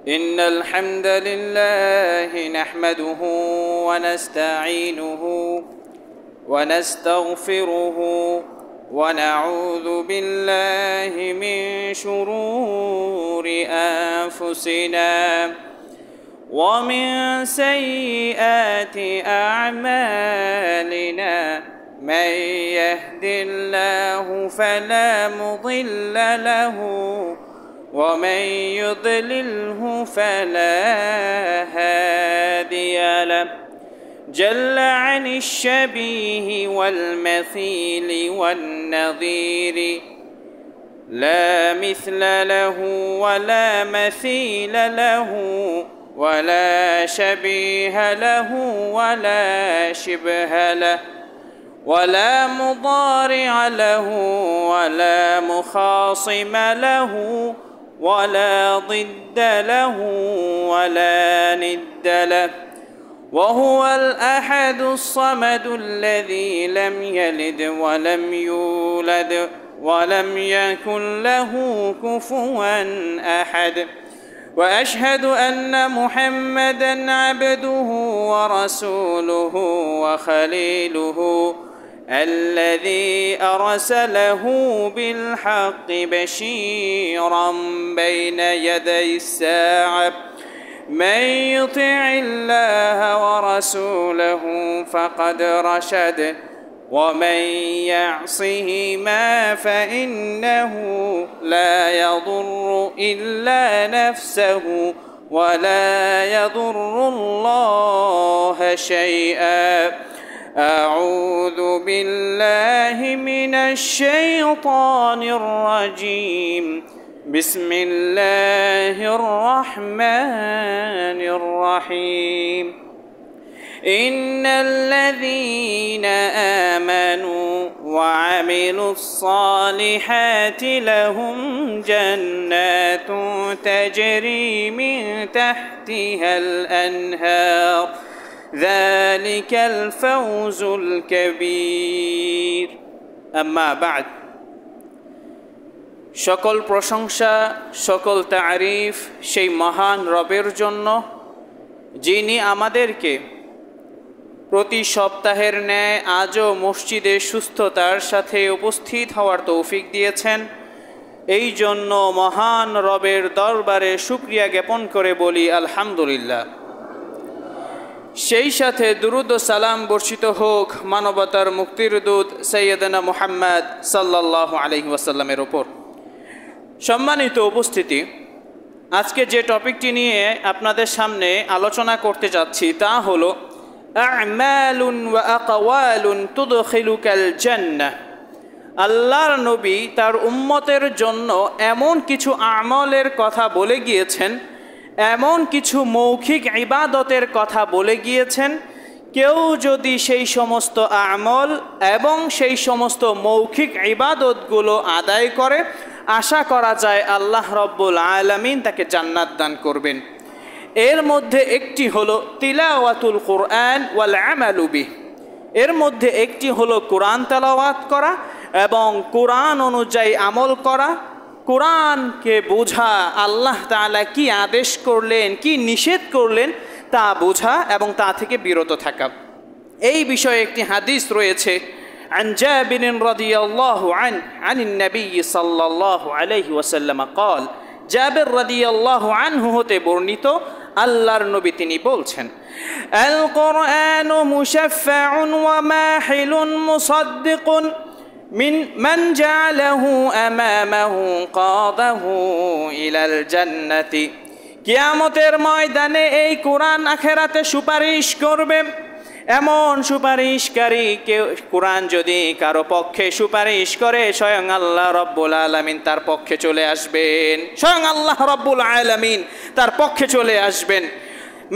إن الحمد لله نحمده ونستعينه ونستغفره ونعوذ بالله من شرور أنفسنا ومن سيئات أعمالنا من يهد الله فلا مضل له ومن يضلله فلا هادي له جل عن الشبيه والمثيل والنظير لا مثل له ولا مثيل له ولا شبيه له ولا شبه له ولا مضارع له ولا مخاصم له ولا ضد له ولا ند له وهو الأحد الصمد الذي لم يلد ولم يولد ولم يكن له كفوا أحد وأشهد أن محمدًا عبده ورسوله وخليله الذي أرسله بالحق بشيرا بين يدي الساعة من يطع الله ورسوله فقد رشد ومن يعصهما فإنه لا يضر إلا نفسه ولا يضر الله شيئا أعوذ بالله من الشيطان الرجيم بسم الله الرحمن الرحيم إن الذين آمنوا وعملوا الصالحات لهم جنات تجري من تحتها الأنهار ذلك الفوز الكبير أما بعد সকল প্রশংসা সকল তারিফ সেই মহান রবের জন্য যিনি আমাদেরকে প্রতি সপ্তাহের ন্যায় আজও মসজিদে সুস্থতার সাথে উপস্থিত হওয়ার তৌফিক দিয়েছেন। এই জন্য মহান রবের দরবারে শুকরিয়া জ্ঞাপন করে বলি আলহামদুলিল্লাহ। সেই সাথে দুরুদ ও সালাম বর্ষিত হোক মানবতার মুক্তির দূত সৈয়দনা মুহাম্মদ সাল্লাল্লাহু আলাইহি ওয়াসাল্লামের ওপর। সম্মানিত উপস্থিতি, আজকে যে টপিকটি নিয়ে আপনাদের সামনে আলোচনা করতে যাচ্ছি তা হলো আ'মালুন ওয়া আকওয়ালুন তুদখিলুকাল জান্নাহ। আল্লাহর নবী তার উম্মতের জন্য এমন কিছু আমলের কথা বলে গিয়েছেন, এমন কিছু মৌখিক ইবাদতের কথা বলে গিয়েছেন, কেউ যদি সেই সমস্ত আমল এবং সেই সমস্ত মৌখিক ইবাদতগুলো আদায় করে আশা করা যায় আল্লাহ রব্বুল আলামিন তাকে জান্নাত দান করবেন। এর মধ্যে একটি হলো তিলাওয়াতুল কুরআন ওয়াল আমালু বিহ। এর মধ্যে একটি হলো কোরআন তেলাওয়াত করা এবং কোরআন অনুযায়ী আমল করা, কোরআনকে বোঝা, আল্লাহ তাআলা কি আদেশ করলেন কি নিষেধ করলেন তা বোঝা এবং তা থেকে বিরত থাকা। এই বিষয়ে একটি হাদিস রয়েছে عن جابر رضي الله عنه عن النبي صلى الله عليه وسلم قال জাবের রাদিয়াল্লাহু আনহু হতে বর্ণিত আল্লাহর নবী তিনি বলছেন আল কুরআনু মুশাফফাউন ওয়া মাহিলুন মুসাদ্দিকুন মান জাআলাহু আমামাহু কাদাহু ইলাল জান্নাতি। কিয়ামতের ময়দানে এই কোরআন আখিরাতে সুপারিশ করবে। এমন সুপারিশকারী কেউ কোরআন যদি কারো পক্ষে সুপারিশ করে স্বয়ং আল্লাহ রব্বুল আলামিন তার পক্ষে চলে আসবেন, স্বয়ং আল্লাহ রব্বুল আলামিন তার পক্ষে চলে আসবেন।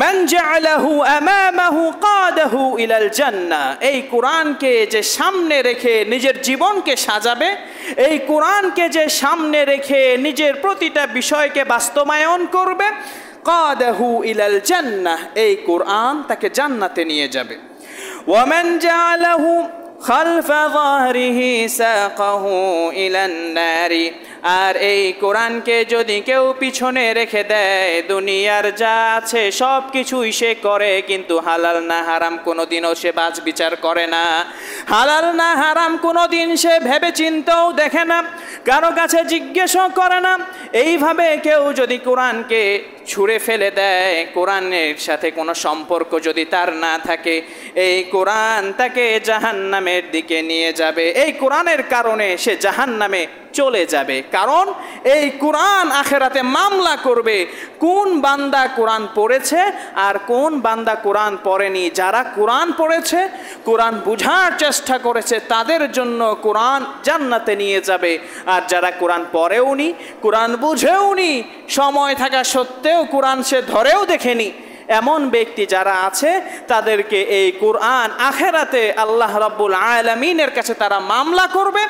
মান জাআলাহু আমামাহু কাদাহু ইলাল জান্নাহ। এই কোরআনকে যে সামনে রেখে নিজের জীবনকে সাজাবে, এই কোরআনকে যে সামনে রেখে নিজের প্রতিটা বিষয়কে বাস্তবায়ন করবে, কাদাহু ইলাল জান্নাহ, এই কোরআন তাকে জান্নাতে নিয়ে যাবে। ওয়ামান জাআলাহু খালফা যাহরিহি সাকাহু ইলান নারি। আর এই কোরআনকে যদি কেউ পিছনে রেখে দেয়, দুনিয়ার যা আছে সব কিছুই সে করে, কিন্তু হালাল না হারাম কোনোদিনও সে বাছ বিচার করে না। হালাল না হারাম কোনোদিন সে ভেবে চিন্তেও দেখে না, কারো কাছে জিজ্ঞেসও করে না। এইভাবে কেউ যদি কোরআনকে ছুঁড়ে ফেলে দেয়, কোরআনের সাথে কোনো সম্পর্ক যদি তার না থাকে, এই কোরআন তাকে জাহান্নামের দিকে নিয়ে যাবে। এই কোরআনের কারণে সে জাহান্নামে চলে যাবে, কারণ এই কোরআন আখেরাতে মামলা করবে কোন বান্দা কোরআন পড়েছে আর কোন বান্দা কোরআন পড়েনি। যারা কোরআন পড়েছে, কোরআন বুঝার চেষ্টা করেছে, তাদের জন্য কোরআন জান্নাতে নিয়ে যাবে। আর যারা কোরআন পড়েওনি, কোরআন বুঝেওনি, সময় থাকা সত্ত্বেও কোরআন সে ধরেও দেখেনি, এমন ব্যক্তি যারা আছে তাদেরকে এই কোরআন আখেরাতে আল্লাহ রাব্বুল আলামিনের কাছে তারা মামলা করবে,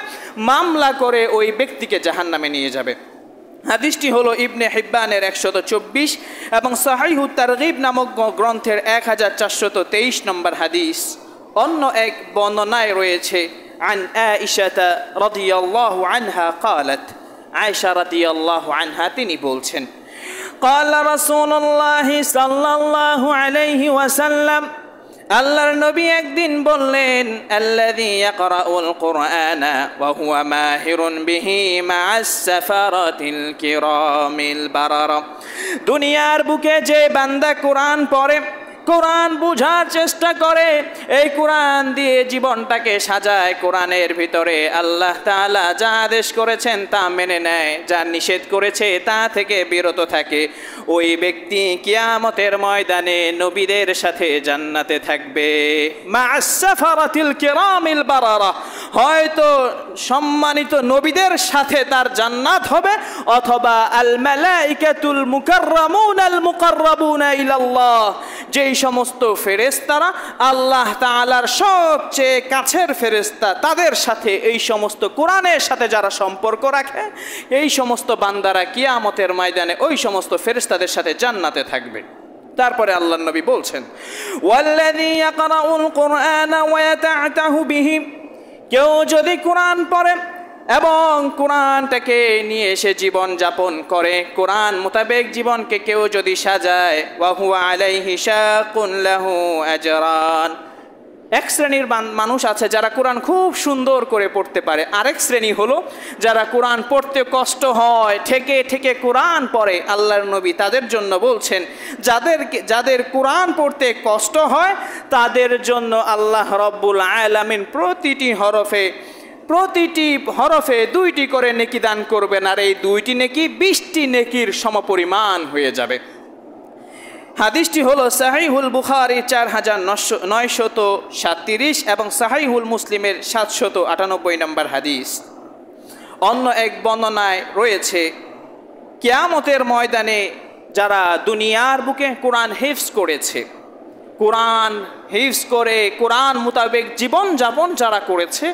মামলা করে ওই ব্যক্তিকে জাহান্নামে নিয়ে যাবে। হাদিসটি হলো ইবনে হিব্বানের 124 এবং সাহিহুত তারগিব নামক গ্রন্থের 1423 নম্বর হাদিস। অন্য এক বর্ণনায় রয়েছে আন আয়েশা রাদিয়াল্লাহু আনহা قالت, আয়েশা রাদিয়াল্লাহু আনহা তিনি বলছেন, قال رسول الله صلى الله عليه وسلم, আল্লাহর নবী একদিন বললেন, আল্লাযী ইয়াকরাউল কুরআনা ওয়া হুয়া মাহিরুন বিহি মা'আস সাফারাতিল কিরামিল বারারা। দুনিয়ার বুকে যে বান্দা কোরআন পড়ে, কোরআন বুঝার চেষ্টা করে, এই কোরআন দিয়ে জীবনটাকে সাজায়, কোরআনের ভিতরে আল্লাহ তাআলা যা আদেশ করেছেন তা মেনে নেয়, যা নিষেধ করেছে তা থেকে বিরত থাকে, ওই ব্যক্তি কিয়ামতের ময়দানে নবীদের সাথে জান্নাতে থাকবে। মা'আস সাফারাতিল কিরামিল বারারা, হয়তো সম্মানিত নবীদের সাথে তার জান্নাত হবে, অথবা আল মালাইকাতুল মুকাররামুন আল মুকাররাবুনা ইলাল্লাহ, যেই সমস্ত ফেরেশতারা আল্লাহ তাআলার সবচেয়ে কাছের ফেরেশতা, তাদের সাথে এই সমস্ত কোরআনের সাথে যারা সম্পর্ক রাখে, এই সমস্ত বান্দারা কিয়ামতের ময়দানে ওই সমস্ত ফেরেশতাদের সাথে জান্নাতে থাকবে। তারপরে আল্লাহর নবী বলছেন, ওয়াল্লাযী ইয়াকরাউল কুরআনা ওয়া ইয়াতা'তাহু বিহি, কেউ যদি কোরআন পড়ে এবং কোরআনটাকে নিয়ে এসে জীবন যাপন করে, কোরআন মোতাবেক জীবনকে কেউ যদি সাজায়, ওয়া হুয়া আলাইহি শাকুন লাহু আজরান। এক শ্রেণীর মানুষ আছে যারা কোরআন খুব সুন্দর করে পড়তে পারে, আরেক শ্রেণী হলো যারা কোরআন পড়তে কষ্ট হয়, ঠেকে ঠেকে কোরআন পড়ে। আল্লাহর নবী তাদের জন্য বলছেন, যাদের কোরআন পড়তে কষ্ট হয় তাদের জন্য আল্লাহ রাব্বুল আলামিন প্রতিটি হরফে 2টি করে নেকি দান করবেন, আর এই 2টি নেকি 20টি নেকির সমপরিমাণ হয়ে যাবে। হাদিসটি হলো সাহিহুল বুখারী 4937 এবং সাহিহুল মুসলিমের 798 নম্বর হাদিস। অন্য এক বর্ণনায় রয়েছে, কিয়ামতের ময়দানে যারা দুনিয়ার বুকে কোরআন হিফজ করেছে, কোরআন হিফজ করে কোরআন মোতাবেক জীবন যাপন যারা করেছে,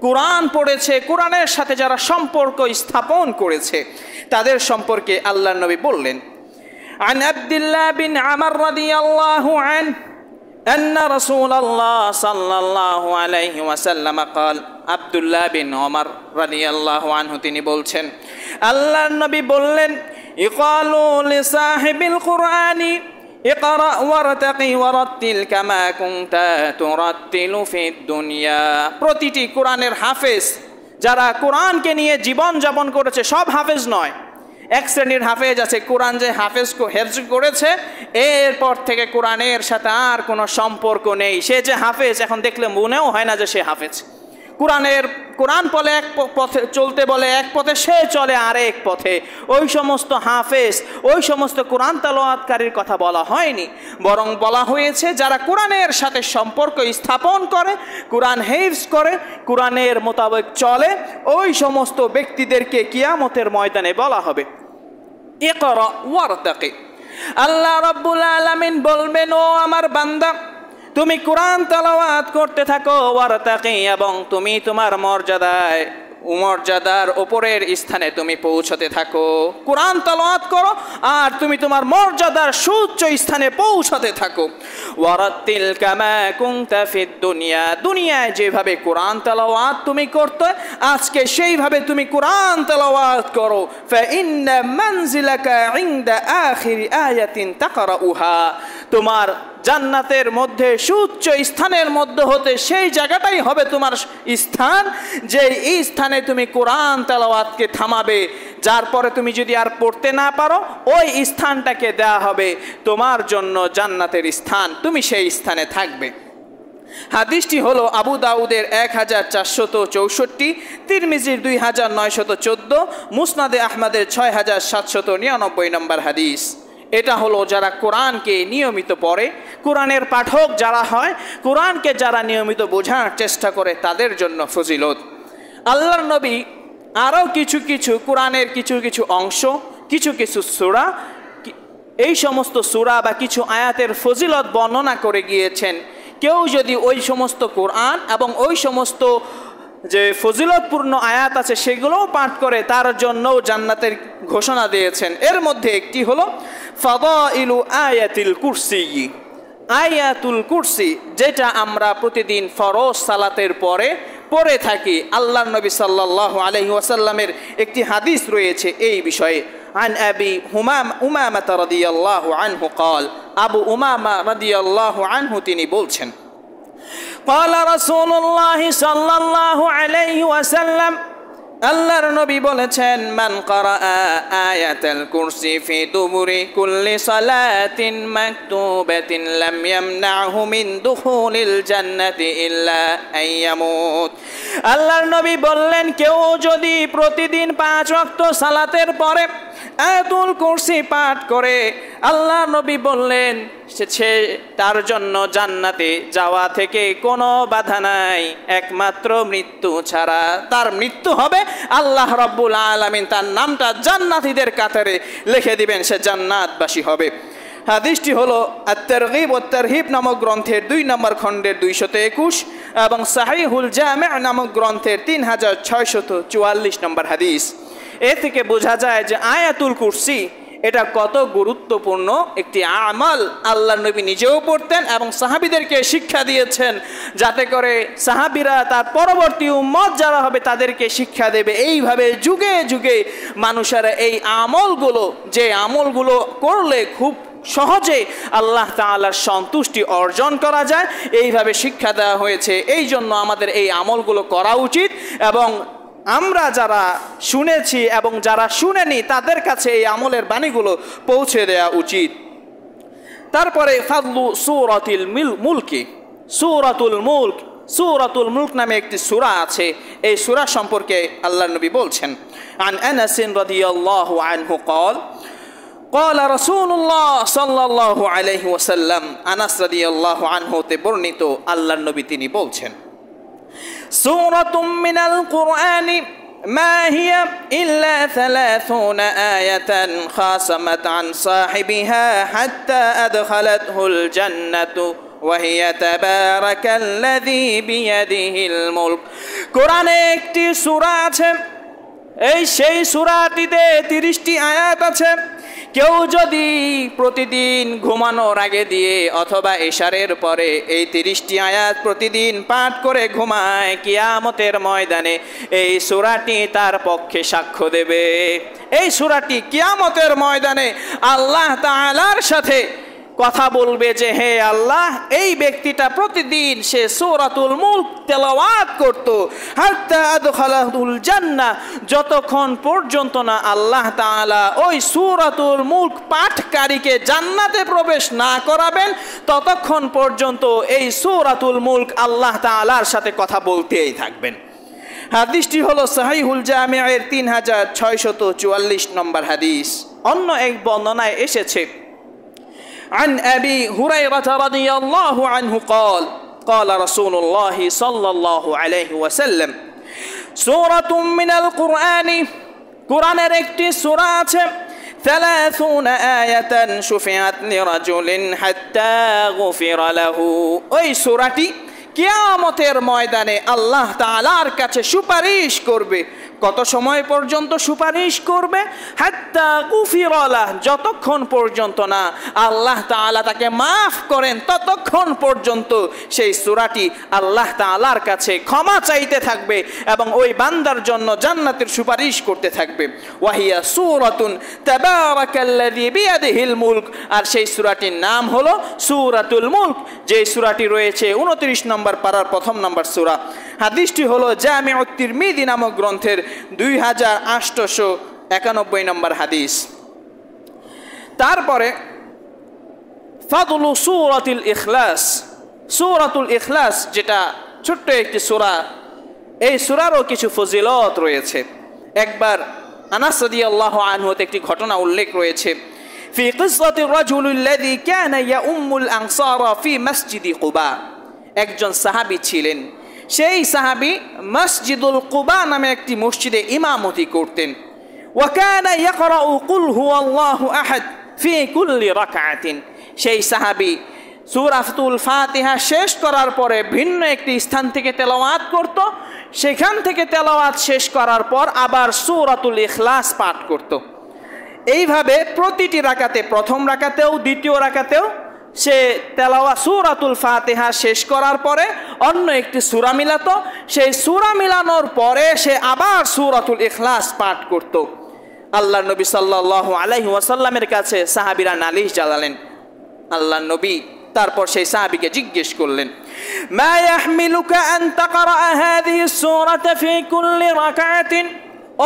কোরআন পড়েছে, কোরআনের সাথে যারা সম্পর্ক স্থাপন করেছে, তাদের সম্পর্কে আল্লাহর নবী বললেন, عن عبد الله بن عمر رضي الله عنه أن رسول الله صلى الله عليه وسلم قال, আব্দুল্লাহ বিন ওমর রাদিয়াল্লাহু আনহু তিনি বলছেন, আল্লাহর নবী বললেন, ইকালু লিসাহিবিল কুরআনি ইকরা ওয়ারতাকি ওয়ারাতিল কামা কুনতা তুরাতিলু ফিদ দুনিয়া। প্রতিটি কোরআনের হাফেজ, যারা কোরআনকে নিয়ে জীবন যাপন করেছে, সব হাফেজ নয়, এক শ্রেণীর হাফেজ আছে, কোরআন যে হেফজ করেছে এরপর থেকে কোরআনের সাথে আর কোনো সম্পর্ক নেই, সে যে হাফেজ এখন দেখলে মনেও হয় না যে সে হাফেজ। কোরআন বলে এক পথে চলতে, বলে এক পথে, সে চলে আরেক পথে। ওই সমস্ত হাফেজ, ওই সমস্ত কোরআন তেলাওয়াতকারীর কথা বলা হয়নি, বরং বলা হয়েছে যারা কোরআনের সাথে সম্পর্ক স্থাপন করে, কোরআন হিফজ করে, কোরআনের মোতাবেক চলে, ওই সমস্ত ব্যক্তিদেরকে কিয়ামতের ময়দানে বলা হবে, ইকরা ওয়ারতাকি। আল্লাহ রাব্বুল আলামিন বলবেন, ও আমার বান্দা, তুমি কোরআন তেলাওয়াত করতে থাকো, ওয়ারতাকি, এবং তুমি তোমার মর্যাদায় মর্যাদার ওপরের স্থানে তুমি পৌঁছতে থাকো। কোরআন তেলাওয়াত করো আর তুমি তোমার মর্যাদার সুউচ্চ স্থানে পৌঁছতে থাকো। ওয়ারাতিল কামা কুনতা ফিদ দুনিয়া, দুনিয়ায় যেভাবে কোরআন তেলাওয়াত তুমি করতে আজকে সেইভাবে তুমি কোরআন তেলাওয়াত করো। ফাইন্না মানজিলাকা ইনদা আখিরি আয়াতিন তাকরাউহা, তোমার জান্নাতের মধ্যে সুউচ্চ স্থানের মধ্যে হতে সেই জায়গাটাই হবে তোমার স্থান, যে এই স্থানে তুমি কোরআন তেলাওয়াতকে থামাবে। যার পরে তুমি যদি আর পড়তে না পারো ওই স্থানটাকে দেয়া হবে তোমার জন্য জান্নাতের স্থান, তুমি সেই স্থানে থাকবে। হাদিসটি হলো আবু দাউদের 1464, তিরমিজির 2914, মুসনাদে আহমদের 6799 নম্বর হাদিস। এটা হলো যারা কোরআনকে নিয়মিত পড়ে, কোরআনের পাঠক যারা হয়, কোরআনকে যারা নিয়মিত বোঝার চেষ্টা করে তাদের জন্য ফজিলত। আল্লাহর নবী আরও কিছু কিছু কোরআনের কিছু কিছু অংশ, কিছু কিছু সূরা, এই সমস্ত সূরা বা কিছু আয়াতের ফজিলত বর্ণনা করে গিয়েছেন। কেউ যদি ওই সমস্ত কোরআন এবং ওই সমস্ত যে ফজিলতপূর্ণ আয়াত আছে সেগুলোও পাঠ করে তার জন্যও জান্নাতের ঘোষণা দিয়েছেন। এর মধ্যে একটি হলো ফাদাইলু আয়াতুল কুরসি, আয়াতুল কুরসি, যেটা আমরা প্রতিদিন ফরজ সালাতের পরে পড়ে থাকি। আল্লাহর নবী সাল্লাল্লাহু আলাইহি ওয়াসাল্লামের একটি হাদিস রয়েছে এই বিষয়ে। আন আবি উমামা রাদিয়াল্লাহু আনহু قال, আবু উমামা রাদিয়াল্লাহু আনহু তিনি বলছেন, قال رسول الله صلى الله عليه وسلم, আল্লাহর নবী বলেছেন, মান ক্বারা আয়াতাল কুরসি ফি দুবুরি কুল্লি সালাতিন মাকতুবাতিন লাম ইয়ামনাহু মিন দুখুলিল জান্নাতি ইল্লা আইয়ামুত। আল্লাহর নবী বললেন, কেউ যদি প্রতিদিন 5 ওয়াক্ত সালাতের পরে আয়াতুল কুরসি পাঠ করে, আল্লাহর নবী বললেন সে তার জন্য জান্নাতে যাওয়া থেকে কোনো বাধা নাই, একমাত্র মৃত্যু ছাড়া। তার মৃত্যু হবে, আল্লাহ রাব্বুল আলামিন তার নামটা জান্নাতীদের কাতারে লিখে দিবেন, সে জান্নাতবাসী হবে। হাদিসটি হলো আত-তারগীব ওয়াত তারহিব নামক গ্রন্থের 2 নম্বর খণ্ডের 221 এবং সাহিহুল জামি' নামক গ্রন্থের 3644 নম্বর হাদিস। এ থেকে বোঝা যায় যে আয়াতুল কুরসি এটা কত গুরুত্বপূর্ণ একটি আমল। আল্লাহর নবী নিজেও পড়তেন এবং সাহাবীদেরকে শিক্ষা দিয়েছেন, যাতে করে সাহাবীরা তার পরবর্তী উম্মত যারা হবে তাদেরকে শিক্ষা দেবে। এইভাবে যুগে যুগে মানুষেরা এই আমলগুলো, যে আমলগুলো করলে খুব সহজে আল্লাহ তাআলার সন্তুষ্টি অর্জন করা যায়, এইভাবে শিক্ষা দেওয়া হয়েছে। এই জন্য আমাদের এই আমলগুলো করা উচিত এবং আমরা যারা শুনেছি এবং যারা শুনেনি তাদের কাছে এই আমলের বাণীগুলো পৌঁছে দেওয়া উচিত। তারপরে ফাদলু সূরাতুল মুলকি, সূরাতুল মুলক, সূরাতুল মুলক নামে একটি সূরা আছে। এই সূরা সম্পর্কে আল্লাহর নবী বলছেন, আন আনাস রাদিয়াল্লাহু আনহু قال, قال رسول الله صلى الله عليه وسلم, আনাস রাদিয়াল্লাহু আনহু তে বর্ণিত আল্লাহর নবী তিনি বলছেন, সূরাতুম মিনাল কুরআনি মা হিয়া ইল্লা 30 আয়াতান খাসামাত আন সাহিবিহা হাত্তা আদখালাতহুল জান্নাতু ওয়া হিয়া তাবারাকাল্লাযী বিয়াদিহিল মুলক। কোরআনে একটি সূরা আছে, সেই সূরাটিতে 30টি আয়াত আছে। কেউ যদি প্রতিদিন ঘুমানোর আগে দিয়ে অথবা ইশারের পরে এই 30টি আয়াত প্রতিদিন পাঠ করে ঘুমায়, কিয়ামতের ময়দানে এই সূরাটি তার পক্ষে সাক্ষ্য দেবে। এই সূরাটি কিয়ামতের ময়দানে আল্লাহ তাআলার সাথে কথা বলবে যে, হে আল্লাহ, এই ব্যক্তিটা প্রতিদিন সে সূরাতুল মুলক তেলাওয়াত করত, হাত্তা আদখালাহুল জান্নাহ, যতক্ষণ পর্যন্ত না আল্লাহ তাআলা ওই সূরাতুল মুলক পাঠকারীকে জান্নাতে প্রবেশ না করাবেন, ততক্ষণ পর্যন্ত এই সূরাতুল মুলক আল্লাহ তাআলার সাথে কথা বলতেই থাকবেন। হাদিসটি হলো সাহিহুল জামি'ের 3644 নম্বর হাদিস। অন্য এক বর্ণনায় এসেছে, عن أبي هريرة رضي الله عنه قال, قال رسول الله صلى الله عليه وسلم, سورة من القرآن, قرآনের একটি সূরা আছে, 30 আয়াতান শুফিআত লিরাজুলিন হাত্তা গুফিরা লাহু। ওই সূরাটি কিয়ামতের ময়দানে আল্লাহ তাআলার কাছে সুপারিশ করবে। কত সময় পর্যন্ত সুপারিশ করবে? হাত্তা গুফিরা লাহ, যতক্ষণ পর্যন্ত না আল্লাহ তাআলা তাকে মাফ করেন ততক্ষণ পর্যন্ত সেই সূরাটি আল্লাহ তাআলার কাছে ক্ষমা চাইতে থাকবে এবং ওই বান্দার জন্য জান্নাতের সুপারিশ করতে থাকবে। ওয়াহিয়া সূরাতুন তাবারাকাল্লাযী বিয়াদিহিল মুলক, আর সেই সূরাটির নাম হলো সূরাতুল মুলক, যে সূরাটি রয়েছে 29 নম্বর পারার 1 নম্বর সূরা। হাদিসটি হলো জামিউত তিরমিজি নামক গ্রন্থের 2891 নম্বর হাদিস। তারপরে ফাদলু সূরাতুল ইখলাস, সূরাতুল ইখলাস যেটা ছোট্ট একটি সূরা, এই সূরারও কিছু ফজিলত রয়েছে। একবার আনাস রাদিয়াল্লাহু আনহু একটি ঘটনা উল্লেখ রয়েছে, ফি কিসসাতির রাজুলিল্লাযী কানা ইয়াউম্মুল আনসারা ফি মসজিদি কুবা। একজন সাহাবী ছিলেন, সেই সাহাবী মসজিদুল কুবা নামে একটি মসজিদে ইমামতি করতেন। ওয়া কানা ইয়াকরাউ কুল হুয়াল্লাহু আহাদ ফি কুল্লি রাকআতিন। সেই সাহাবী সূরাতুল ফাতিহা শেষ করার পরে ভিন্ন একটি স্থান থেকে তেলাওয়াত করত, সেখান থেকে তেলাওয়াত শেষ করার পর আবার সূরাতুল ইখলাস পাঠ করত। এইভাবে প্রতিটি রাকাতে, প্রথম রাকাতেও দ্বিতীয় রাকাতেও সে তেলাওয়াত সূরাতুল ফাতিহা শেষ করার পরে অন্য একটি সূরা মিলাতো, সেই সূরা মিলানোর পরে সে আবার সূরাতুল ইখলাস পাঠ করত। আল্লাহর নবী সাল্লাল্লাহু আলাইহি ওয়াসাল্লামের কাছে সাহাবীরা নালিশ জ্বালালেন। আল্লাহর নবী তারপর সেই সাহাবীকে জিজ্ঞেস করলেন, মা ইয়াহমিলুকা আন তাকরা হাযিহিস সূরাতা ফি কুল্লি রাকআতিন।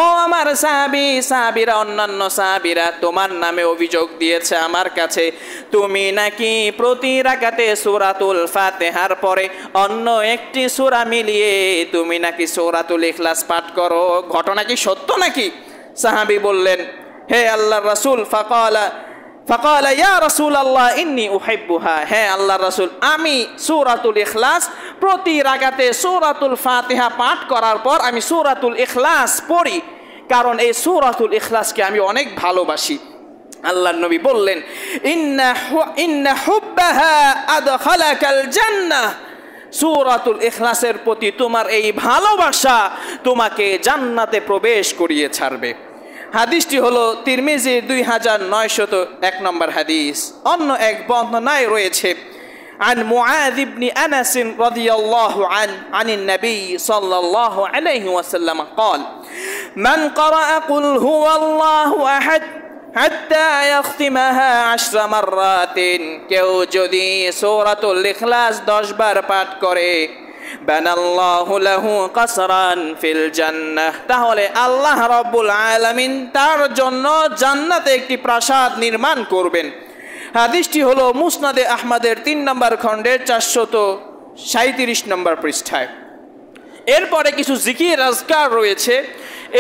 ও আমার সাহাবী, সাহাবীরা, অন্যান্য সাহাবীরা তোমার নামে অভিযোগ দিয়েছে আমার কাছে, তুমি নাকি প্রতি রাকাতে সূরাতুল ফাতিহার পরে অন্য একটি সূরা মিলিয়ে তুমি নাকি সূরাতুল ইখলাস পাঠ করো, ঘটনা কি সত্য নাকি? সাহাবী বললেন, হে আল্লাহর রাসূল, ফাকালা ইয়া রাসূলাল্লাহ ইন্নী উহিব্বুহা। হে আল্লাহর রাসূল, আমি সূরাতুল ইখলাস প্রতি রাকাতে সূরাতুল ফাতিহা পাঠ করার পর আমি সূরাতুল ইখলাস পড়ি, কারণ এই সূরাতুল ইখলাসকে আমি অনেক ভালোবাসি। আল্লাহর নবী বললেন, ইন্না হুব্বাহা আদখালাকাল জান্নাহ। সূরাতুল ইখলাসের প্রতি তোমার এই ভালোবাসা তোমাকে জান্নাতে প্রবেশ করিয়ে ছাড়বে। হাদিসটি হলো তিরমিজির 2901 নম্বর হাদিস। অন্য এক বর্ণনায় রয়েছে, عن معاذ بن أنس رضي الله عنه عن النبي صلى الله عليه وسلم قال من قرأ قل هو الله أحد حتى يختمها 10 مرات, কেউ যদি সূরাতুল ইখলাস 10 বার পাঠ করে, বানাল্লাহু লাহু কাসরান ফিল জান্নাহ, তাহলে আল্লাহ রাব্বুল আলামিন তার জন্য জান্নাতে একটি প্রাসাদ নির্মাণ করবেন। হাদিসটি হলো মুসনাদে আহমদের 3 নম্বর খণ্ডের 437 নম্বর পৃষ্ঠায়। এরপরে কিছু জিকির আজকার রয়েছে।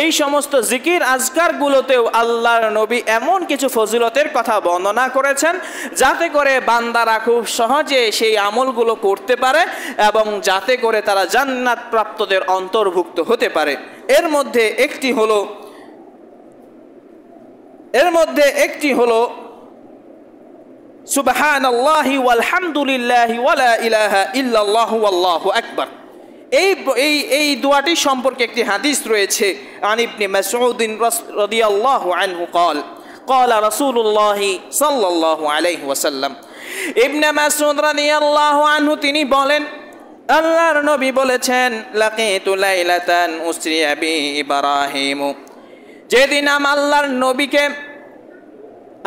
এই সমস্ত জিকির আজকারগুলোতেও আল্লাহর নবী এমন কিছু ফজিলতের কথা বর্ণনা করেছেন যাতে করে বান্দারা খুব সহজে সেই আমলগুলো করতে পারে এবং যাতে করে তারা জান্নাত প্রাপ্তদের অন্তর্ভুক্ত হতে পারে। এর মধ্যে একটি হলো সুবহানাল্লাহি ওয়ালহামদুলিল্লাহি ওয়ালা ইলাহা ইল্লাল্লাহু ওয়াল্লাহু আকবার। এই দোয়াটি সম্পর্কে একটি হাদিস রয়েছে, আন ইবনে মাসউদ রাদিয়াল্লাহু আনহু قال قال رسول الله صلى الله عليه وسلم। ইবনে মাসউদ রাদিয়াল্লাহু আনহু তিনি বলেন, আল্লাহর নবী বলেছেন, লাকিতু লাইলাতান উসরিয়া বি ইব্রাহিম। যেদিন আমি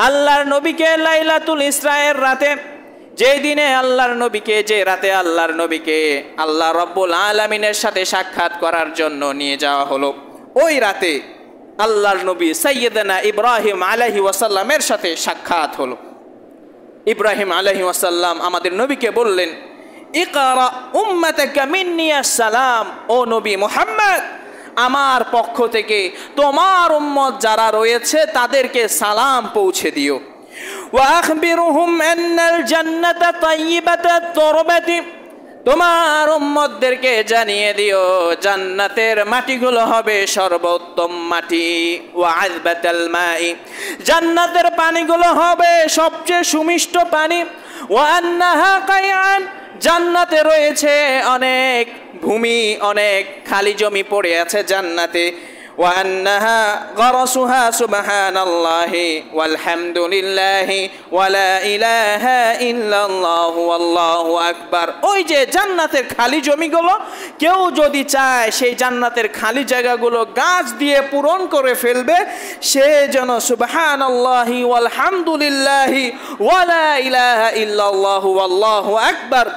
আল্লাহর নবীকে লাইলাতুল ইসরায়ের রাতে, যে রাতে আল্লাহর নবীকে আল্লাহ রাব্বুল আলামিনের সাথে সাক্ষাৎ করার জন্য নিয়ে যাওয়া হলো, ওই রাতে আল্লাহর নবী সাইয়্যিদানা ইব্রাহিম আলাইহিস ওয়াসাল্লামের সাথে সাক্ষাৎ হলো। ইব্রাহিম আলাইহিস ওয়াসাল্লাম আমাদের নবীকে বললেন, ইকরা উম্মাতাকা মিন্নি আসসালাম। ও নবী মুহাম্মদ, আমার পক্ষ থেকে তোমার উম্মত যারা রয়েছে তাদেরকে সালাম পৌঁছে দিও। ওয়া আখবিরুহুম আন্নাল জান্নাতা তাইয়্যিবাতুত তুরবাতি, তোমার উম্মতদেরকে জানিয়ে দিও জান্নাতের মাটিগুলো হবে সর্বোত্তম মাটি। ওয়া আযবাতাল মাই, জান্নাতের পানিগুলো হবে সবচেয়ে সুমিষ্ট পানি। ওয়া আন্নাহা কায়ান, জান্নাতে রয়েছে অনেক ভূমি, অনেক খালি জমি পড়ে আছে জান্নাতে। وأنها غرسها سبحان الله والحمد لله ولا إله إلا الله والله أكبر। ওই যে জান্নাতের খালি জমিগুলো কেউ যদি চায় সেই জান্নাতের খালি জায়গাগুলো গাছ দিয়ে পূরণ করে ফেলবে, সে যেন সুবহানাল্লাহি ওয়ালহামদুলিল্লাহি ওয়ালা ইলাহা ইল্লাল্লাহু ওয়াল্লাহু আকবার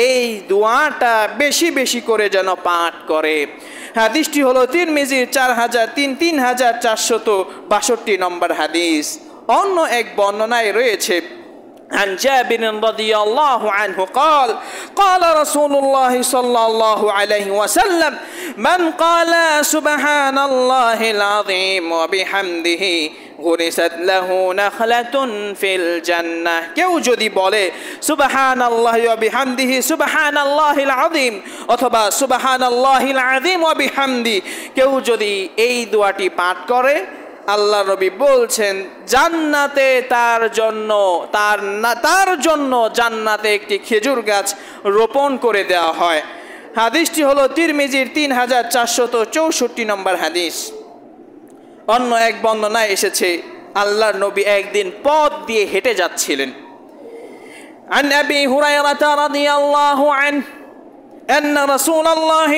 এই দোয়াটা বেশি বেশি করে যেন পাঠ করে। হাদিসটি হলো তিরমিজির 3462 নম্বর হাদিস। অন্য এক বর্ণনায় রয়েছে عن جابر رضي الله عنه قال قال رسول الله صلى الله عليه وسلم من قال سبحان الله العظيم وبحمده غرست له نخلة في الجنة। কেউ যদি বলে সুবহানাল্লাহি ওয়া বিহামদিহি সুবহানাল্লাহিল আযীম অথবা সুবহানাল্লাহিল আযীম ওয়া বিহামদি, কেউ যদি এই দোয়াটি পাঠ করে, আল্লাহ নবী বলছেন জান্নাতে তার জন্য জান্নাতে একটি খেজুর গাছ রোপণ করে দেওয়া হয়। হাদিসটি হলো তিরমিজির 3464 নম্বর হাদিস। অন্য এক বর্ণনায় এসেছে আল্লাহর নবী একদিন পথ দিয়ে হেঁটে যাচ্ছিলেন। عن أبي هريرة رضي الله عنه أن رسول الله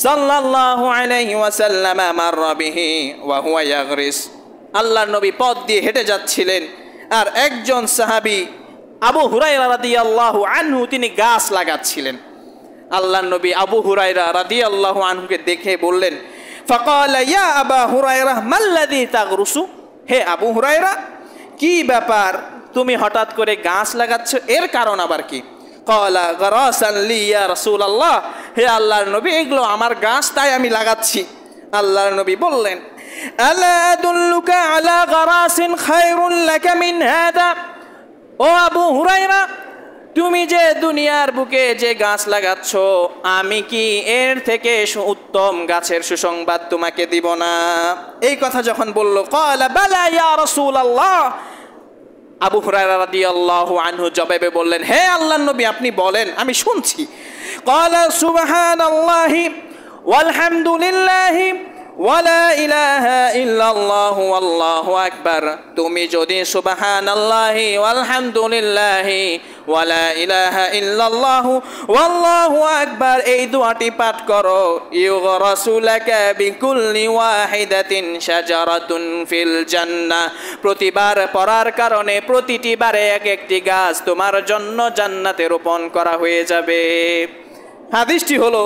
صلى الله عليه وسلم مر به وهو يغرس। আল্লাহর নবী পথ দিয়ে হেঁটে যাচ্ছিলেন আর একজন সাহাবী আবু হুরায়রা রাদিয়াল্লাহু আনহু তিনি গাছ লাগাচ্ছিলেন। আল্লাহর নবী আবু হুরায়রা রাদিয়াল্লাহু আনহুকে দেখে বললেন فقال يا أبا هريرة ما الذي تغرس। হে আবু হুরায়রা, কি ব্যাপার তুমি হঠাৎ করে গাছ লাগাচ্ছ, এর কারণ আবার কি? قال غراسا لي يا رسول الله। হে আল্লাহর নবী, এগুলো আমার গাছ, তাই আমি লাগাচ্ছি। আল্লাহর নবী বললেন আলা আদুল্লুকা আলা গরাসিন খায়রুন লাকা মিন হাদা। ও আবু হুরায়রা, তুমি যে দুনিয়ার বুকে যে গাছ লাগাচ্ছ, আমি কি এর থেকে উত্তম গাছের সুসংবাদ তোমাকে দিব না? এই কথা যখন বলল, ক্বালা বালা ইয়া রাসূলুল্লাহ। আবু হুরায়রা রাদিয়াল্লাহু আনহু জবাবে বললেন, হে আল্লাহর নবী, আপনি বলেন, আমি শুনছি। ক্বালা সুবহানাল্লাহি ওয়ালহামদুলিল্লাহি ওয়ালা ইলাহা ইল্লাল্লাহু ওয়াল্লাহু আকবার। তুমি যদি সুবহানাল্লাহি ওয়ালহামদুলিল্লাহি ওয়ালা ইলাহা ইল্লাল্লাহু ওয়াল্লাহু আকবার এই দোয়াটি পাঠ করো, ইউগরাসু লাকা বিকুল্লি ওয়াহিদাতিন শাজারাতুন ফিল জান্নাহ। প্রতিবার পড়ার কারণে প্রতিটি বারে এক একটি গাছ তোমার জন্য জান্নাতে রোপণ করা হয়ে যাবে। হাদিসটি হলো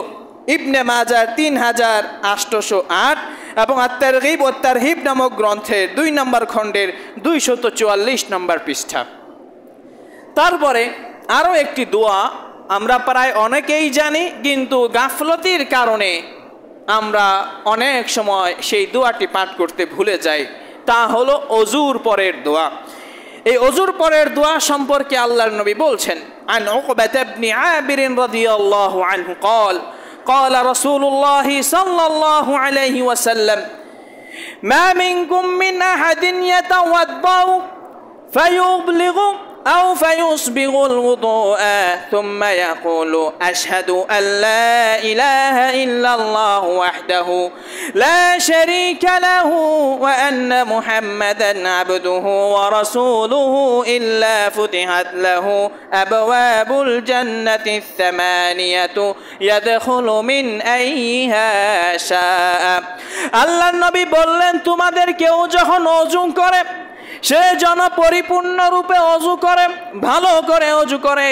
ইবনে মাজাহ 3808 এবং আত-তারগীব ওয়াত তারহিব নামক গ্রন্থের 2 নম্বর খণ্ডের 244 নম্বর পৃষ্ঠা। তারপরে আরও একটি দোয়া আমরা প্রায় অনেকেই জানি, কিন্তু গাফলতির কারণে আমরা অনেক সময় সেই দোয়াটি পাঠ করতে ভুলে যাই। তা হলো অজুর পরের দোয়া। এই অজুর পরের দোয়া সম্পর্কে আল্লাহর নবী বলছেন আন উকবাত ইবনে আবির রাদিয়াল্লাহু আনহু قال قال رسول الله صلى الله عليه وسلم ما منكم من أحد يتوضأ فيبلغ أو فيسبغ الوضوء ثم يقول أشهد أن لا إله إلا الله وحده لا شريك له وأن محمدا عبده ورسوله إلا فتحت له أبواب الجنة الثمانية يدخل من أيها شاء। আল্লাহ নবী বললেন, তোমাদের কেউ যখন ওযু করে সে যেন পরিপূর্ণ রূপে অজু করে, ভালো করে অজু করে।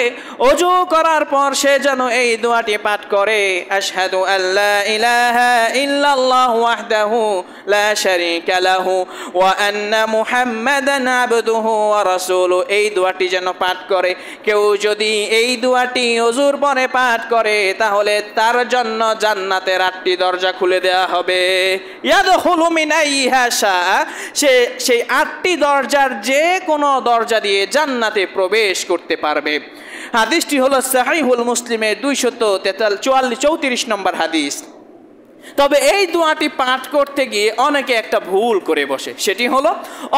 অজু করার পর সে যেন এই দোয়াটি পাঠ করে, আশহাদু আল্লা ইলাহা ইল্লাল্লাহু ওয়াহদাহু লা শারীকা লাহু ওয়া আন্না মুহাম্মাদান আবদুহু ওয়া রাসূলুহু। এই দোয়াটি যেন পাঠ করে। কেউ যদি এই দোয়াটি অজুর পরে পাঠ করে, তাহলে তার জন্য জান্নাতের 8টি দরজা খুলে দেওয়া হবে। ইয়াদখুলু মিন আইহা শা, সেই 8টি দরজার যে কোনো দরজা দিয়ে জান্নাতে প্রবেশ করতে পারবে। হাদিসটি হলো সহিহুল মুসলিমের 234 নম্বর হাদিস। তবে এই দোয়াটি পাঠ করতে গিয়ে অনেকে একটা ভুল করে বসে, সেটি হলো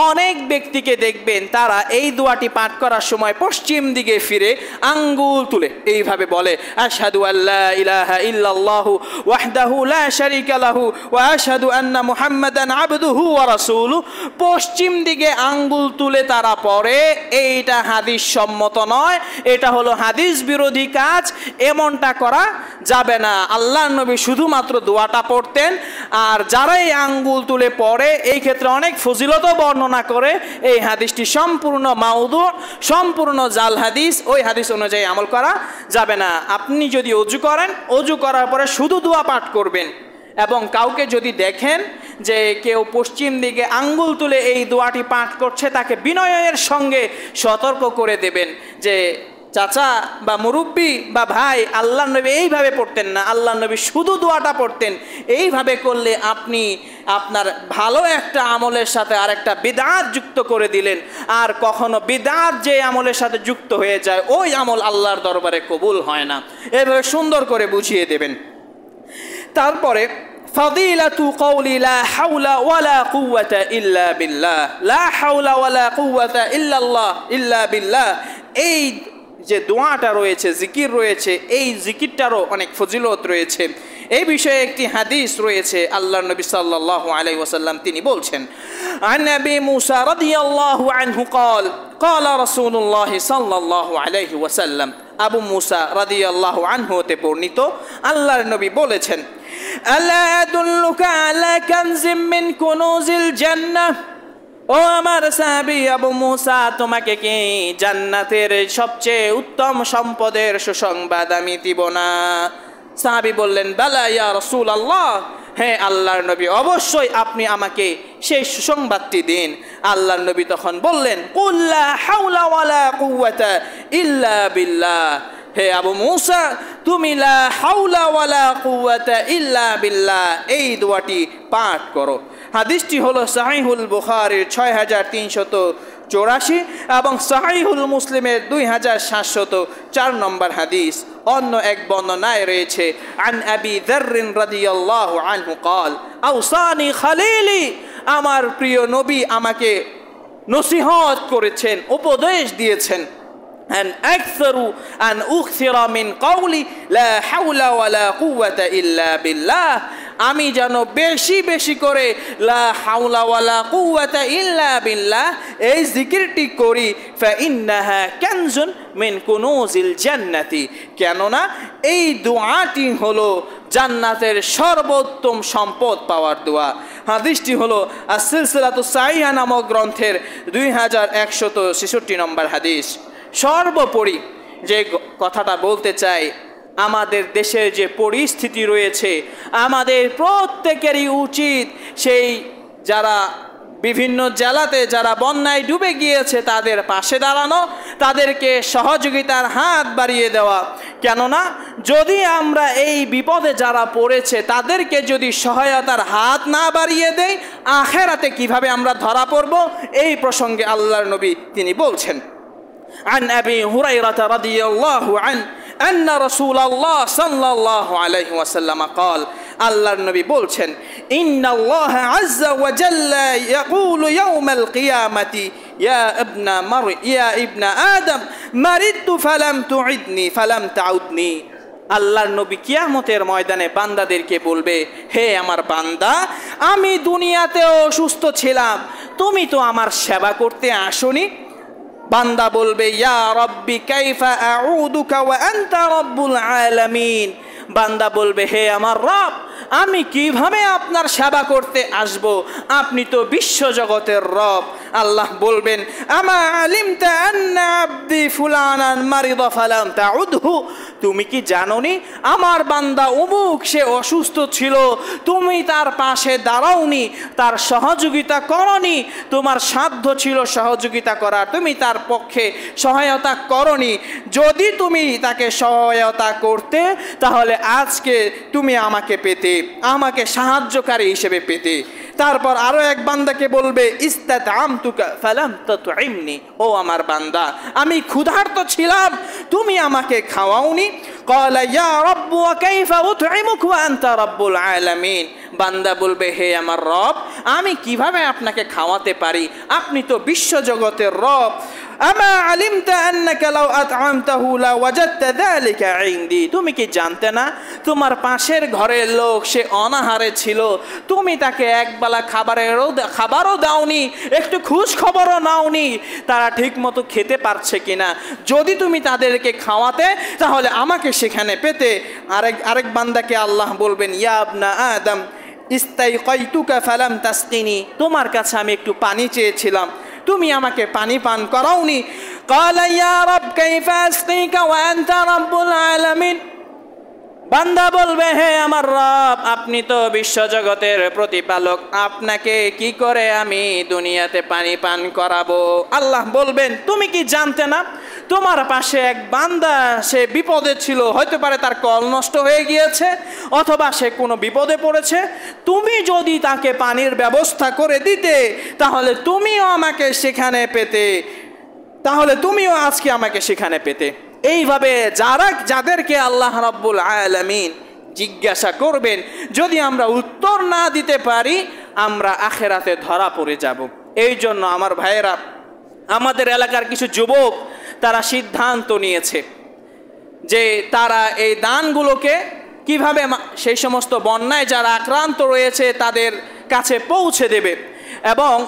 অনেক ব্যক্তিকে দেখবেন তারা এই দোয়াটি পাঠ করার সময় পশ্চিম দিকে ফিরে আঙ্গুল তুলে এইভাবে বলে, আশহাদু আল্লা ইলাহা ইল্লাল্লাহু ওয়াহদাহু লা শারীকা লাহু ওয়া আশহাদু আন্না মুহাম্মাদান আবদুহু ওয়া রাসূলুহু। পশ্চিম দিকে আঙ্গুল তুলে তারা পড়ে, এইটা হাদিস সম্মত নয়, এটা হলো হাদিস বিরোধী কাজ, এমনটা করা যাবে না। আল্লাহর নবী শুধুমাত্র দোয়াটা পড়তেন, আর যারা এই আঙ্গুল তুলে পড়ে এই ক্ষেত্রে অনেক ফজিলত বর্ণনা করে। এই হাদিসটি সম্পূর্ণ মাউদু, সম্পূর্ণ জাল হাদিস, ওই হাদিস অনুযায়ী আমল করা যাবে না। আপনি যদি অজু করেন, অজু করার পরে শুধু দোয়া পাঠ করবেন, এবং কাউকে যদি দেখেন যে কেউ পশ্চিম দিকে আঙ্গুল তুলে এই দোয়াটি পাঠ করছে, তাকে বিনয়ের সঙ্গে সতর্ক করে দেবেন যে চাচা বা মুরব্বী বা ভাই, আল্লাহ নবী এইভাবে পড়তেন না, আল্লাহ নবী শুধু দোয়াটা পড়তেন। এইভাবে করলে আপনি আপনার ভালো একটা আমলের সাথে আর একটা বিদআত যুক্ত করে দিলেন, আর কখনো বিদআত যে আমলের সাথে যুক্ত হয়ে যায় ওই আমল আল্লাহর দরবারে কবুল হয় না। এভাবে সুন্দর করে বুঝিয়ে দেবেন। তারপরে ফাদিলাতু কওলি লা হাওলা ওয়ালা কুওয়াতা ইল্লা বিল্লাহ, লা হাওলা ওয়ালা কুওয়াতা ইল্লাল্লাহ ইল্লা বিল্লাহ, এই যে দোয়াটা রয়েছে, জিকির রয়েছে, এই জিকিরটারও অনেক ফজিলত রয়েছে। এই বিষয়ে একটি হাদিস রয়েছে, আল্লাহর নবী সাল্লাল্লাহু আলাইহি ওয়াসাল্লাম তিনি বলছেন, আন নবী মুসা রাদিয়াল্লাহু আনহু قال قال رسول الله সাল্লাল্লাহু আলাইহি ওয়াসাল্লাম, আবু মুসা রাদিয়াল্লাহু আনহু হতে বর্ণিত, আল্লাহর নবী বলেছেন, আলা আদুল্লুকা আলা কানজিম মিন কুনুজিল জান্নাহ, ও আমার সাহাবী আবু মুসা, তোমাকে কি জান্নাতের সবচেয়ে উত্তম সম্পদের সুসংবাদ আমি দিব না? সাহাবী বললেন, বালা ইয়া রাসূলুল্লাহ, হ্যাঁ আল্লাহর নবী, অবশ্যই আপনি আমাকে সেই সুসংবাদটি দিন। আল্লাহর নবী তখন বললেন, কুল লা হাওলা ওয়ালা কুওয়াতা ইল্লা বিল্লাহ, হে আবু মুসা, তুমি লা হাওলা ওয়ালা কুওয়াতা ইল্লা বিল্লাহ এই দোয়াটি পাঠ করো। হাদিসটি হলো সাহিহুল বুখারীর 6384 এবং সাহিহুল মুসলিমের 2704 নম্বর হাদিস। অন্য এক বর্ণনায় রয়েছে, আন আবি যাররিন রাদিয়াল্লাহু আনহু قال আওসানি খালিলি, আমার প্রিয় নবী আমাকে নসিহত করেছেন, উপদেশ দিয়েছেন, أن أكثر أن أكثر من قولي لا حول ولا قوة إلا بالله, আমি যেন বেশি বেশি করে লা হাওলা ওয়ালা কুওয়াতা ইল্লা বিল্লাহ এই জিকিরটি করি। ফাইন্নাহা কানজুন মিন কুনুজিল জান্নাতি, কেননা এই দোয়াটি হলো জান্নাতের সর্বোত্তম সম্পদ পাওয়ার দোয়া। হাদিসটি হলো আস-সিলসিলাতুস সাহিহা নামক গ্রন্থের 2166 নম্বর হাদিস। সর্বোপরি যে কথাটা বলতে চাই, আমাদের দেশের যে পরিস্থিতি রয়েছে, আমাদের প্রত্যেকেরই উচিত সেই যারা বিভিন্ন জেলাতে যারা বন্যায় ডুবে গিয়েছে তাদের পাশে দাঁড়ানো, তাদেরকে সহযোগিতার হাত বাড়িয়ে দেওয়া। কেননা যদি আমরা এই বিপদে যারা পড়েছে তাদেরকে যদি সহায়তার হাত না বাড়িয়ে দেই, আখেরাতে কিভাবে আমরা ধরা পড়ব, এই প্রসঙ্গে আল্লাহর নবী তিনি বলছেন, عن أبي هريرة رضي الله عنه أن رسول الله صلى الله عليه وسلم قال, আল্লাহর নবী বলছেন, إن الله عز وجل يقول يوم القيامة يا ابن آدم مرضت فلم تعدني فلم تعدني, আল্লাহর নবী কিয়ামতের ময়দানে বান্দাদেরকে বলবে, হে আমার বান্দা, আমি দুনিয়াতেও অসুস্থ ছিলাম, তুমি তো আমার সেবা করতে আসোনি। বান্দা বলবে, ইয়া রব্বি কাইফা আউদুকা ওয়া আনতা রব্বুল আলামিন, বান্দা বলবে, হে আমার রব, আমি কিভাবে আপনার সেবা করতে আসব, আপনি তো বিশ্বজগতের রব। আল্লাহ বলবেন, আমা আলিমতা আন্না আবদি ফুলানান মারিদা ফালাম তাউদহু, তুমি কি জানোনি আমার বান্দা অমুক সে অসুস্থ ছিল, তুমি তার পাশে দাঁড়াওনি, তার সহযোগিতা করনি, তোমার সাধ্য ছিল সহযোগিতা করার, তুমি তার পক্ষে সহায়তা করনি। যদি তুমি তাকে সহায়তা করতে, তাহলে আজকে তুমি আমাকে পেতে, আমাকে সাহায্যকারী হিসেবে পেতে। তারপর আরো এক বান্দাকে বলবে, ইস্তাতআমতুকা ফালাম তাতঈমনি, ও আমার বান্দা, আমি ক্ষুধার্ত ছিলাম, তুমি আমাকে খাওয়াওনি। قال يا رب وكيف أطعمك وأنت رب العالمين বান্দা বলবে হে আমার রব আমি কিভাবে আপনাকে খাওয়াতে পারি আপনি তো বিশ্বজগতের রব আমা আলিমতা আন্নাকা লাউ আত'আমতাহু লা ওয়াজাদতা যালিকা ইনদি তুমি কি জানতে না তোমার পাশের ঘরের লোক সে অনাহারে ছিল তুমি তাকে একবেলা খাবারও দাওনি একটু খোঁজ খবরও নাওনি তারা ঠিকমতো খেতে পারছে কিনা যদি তুমি তাদেরকে খাওয়াতে তাহলে আমাকে সেখানে পেতে আরেক বান্দাকে আল্লাহ বলবেন ইয়া ইবনা আদম ইস্তাইকাইতুকা ফালাম তাসকিনি তোমার কাছে আমি একটু পানি চেয়েছিলাম তুমি আমাকে পানি পান করাওনি ক্বালা ইয়া রব কাইফা আসকিকা ওয়া আনতা রাব্বুল আলামিন বান্দা বলবে হে আমার রব আপনি তো বিশ্বজগতের প্রতিপালক আপনাকে কি করে আমি দুনিয়াতে পানি পান করাবো আল্লাহ বলবেন তুমি কি জানতে না তোমার পাশে এক বান্দা সে বিপদে ছিল হতে পারে তার কল নষ্ট হয়ে গিয়েছে অথবা সে কোনো বিপদে পড়েছে তুমি যদি তাকে পানির ব্যবস্থা করে দিতে তাহলে তুমিও আমাকে সেখানে পেতে তাহলে তুমিও আজকে আমাকে সেখানে পেতে এইভাবে যাদেরকে আল্লাহ রাব্বুল আলামিন জিজ্ঞাসা করবেন যদি আমরা উত্তর না দিতে পারি আমরা আখিরাতে ধরা পড়ে যাব এই জন্য আমার ভাইয়েরা আমাদের এলাকার কিছু যুবক তারা সিদ্ধান্ত নিয়েছে যে তারা এই দানগুলোকে কিভাবে সেই সমস্ত বন্যায় যারা আক্রান্ত রয়েছে তাদের কাছে পৌঁছে দেবে এবং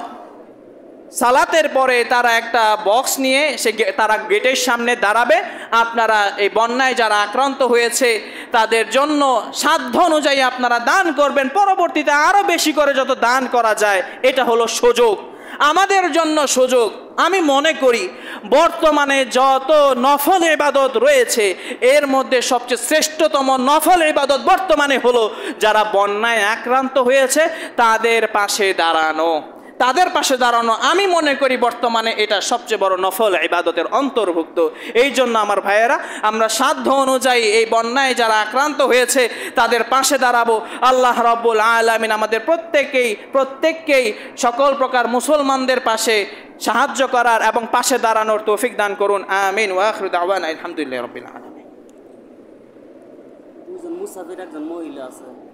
সালাতের পরে তারা একটা বক্স নিয়ে তারা গেটের সামনে দাঁড়াবে আপনারা এই বন্যায় যারা আক্রান্ত হয়েছে তাদের জন্য সাধ্য অনুযায়ী আপনারা দান করবেন পরবর্তীতে আরও বেশি করে যত দান করা যায় এটা হলো সুযোগ আমাদের জন্য সুযোগ আমি মনে করি বর্তমানে যত নফল ইবাদত রয়েছে এর মধ্যে সবচেয়ে শ্রেষ্ঠতম নফল ইবাদত বর্তমানে হলো যারা বন্যায় আক্রান্ত হয়েছে তাদের পাশে দাঁড়ানো আমি মনে করি বর্তমানে এটা সবচেয়ে বড় নফল ইবাদতের অন্তর্ভুক্ত এই জন্য আমার ভাইয়েরা আমরা সাধ্য অনুযায়ী এই বন্যায় যারা আক্রান্ত হয়েছে তাদের পাশে দাঁড়াবো আল্লাহ রাব্বুল আলামিন আমাদের প্রত্যেককেই সকল প্রকার মুসলমানদের পাশে সাহায্য করার এবং পাশে দাঁড়ানোর তৌফিক দান করুন আমিন ওয়া আখিরু দাওয়ানা আলহামদুলিল্লাহি রাব্বিল আলামিন। মুসাফির একজন মহিলা আছে